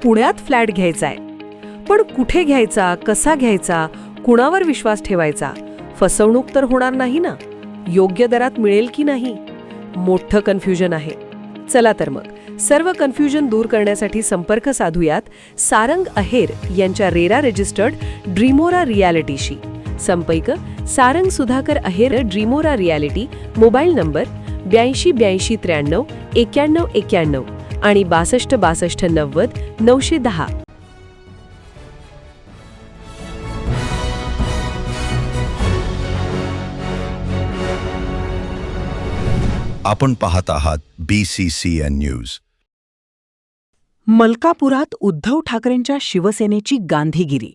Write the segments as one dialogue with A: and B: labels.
A: पुण्यात फ्लॅट घ्यायचा आहे. पण कुठे घ्यायचा, कसा घ्यायचा, कुणावर विश्वास ठेवायचा? फसवणूक तर होणार नाही ना? योग्य दरात मिळेल की नाही? मोठं कन्फ्युजन आहे. चला तर मग सर्व कन्फ्युजन दूर करण्यासाठी संपर्क साधूयात सारंग अहेर यांच्या रेरा रजिस्टर्ड ड्रीमोरा रियालिटीशी. संपर्क सारंग सुधाकर अहेर, ड्रीमोरा रियालिटी. मोबाईल नंबर 82 83 93 91 आणि 62 62 90 910.
B: आपण पाहत आहात BCCN न्यूज.
C: मलकापुरात उद्धव ठाकरेंच्या शिवसेनेची गांधीगिरी.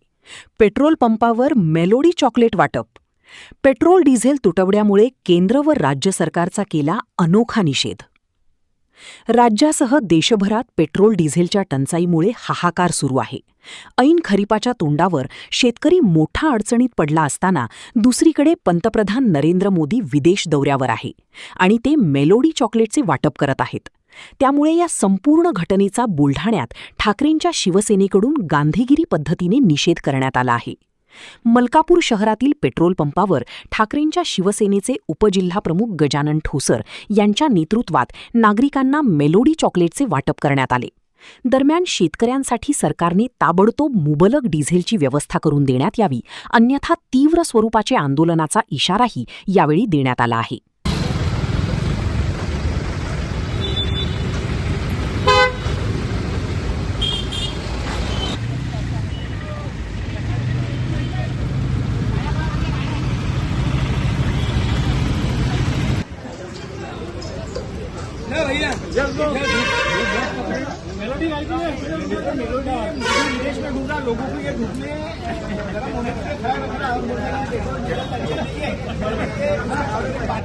C: पेट्रोल पंपावर मेलोडी चॉकलेट वाटप. पेट्रोल डिझेल तुटवड्यामुळे केंद्र व राज्य सरकारचा केला अनोखा निषेध. राज्यासह देशभरात पेट्रोल डिझेलच्या टंचाईमुळे हाहाकार सुरू आहे. ऐन खरीपाच्या तोंडावर शेतकरी मोठ्या अडचणीत पडला असताना दुसरीकडे पंतप्रधान नरेंद्र मोदी विदेश दौऱ्यावर आहे आणि ते मेलोडी चॉकलेटचे वाटप करत आहेत. त्यामुळे या संपूर्ण घटनेचा बुलढाण्यात ठाकरेंच्या शिवसेनेकडून गांधीगिरी पद्धतीने निषेध करण्यात आला आहे. मलकापूर शहरातील पेट्रोल पंपावर ठाकरेंच्या शिवसेनेचे उपजिल्हाप्रमुख गजानन ठोसर यांच्या नेतृत्वात नागरिकांना मेलोडी चॉकलेटचे वाटप करण्यात आले. दरम्यान शेतकऱ्यांसाठी सरकारने ताबडतोब मुबलक डिझेलची व्यवस्था करून देण्यात यावी, अन्यथा तीव्र स्वरूपाचे आंदोलनाचा इशाराही यावेळी देण्यात आला आहे.
D: विदेश में ढूंढा लोगों को ये ढूंढने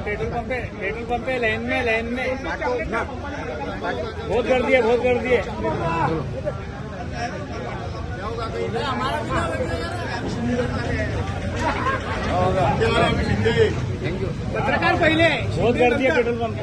D: पेट्रोल पंप पे लाइन में बहुत कर दिए पत्रकार पहले बहुत कर दिया पेट्रोल पंप.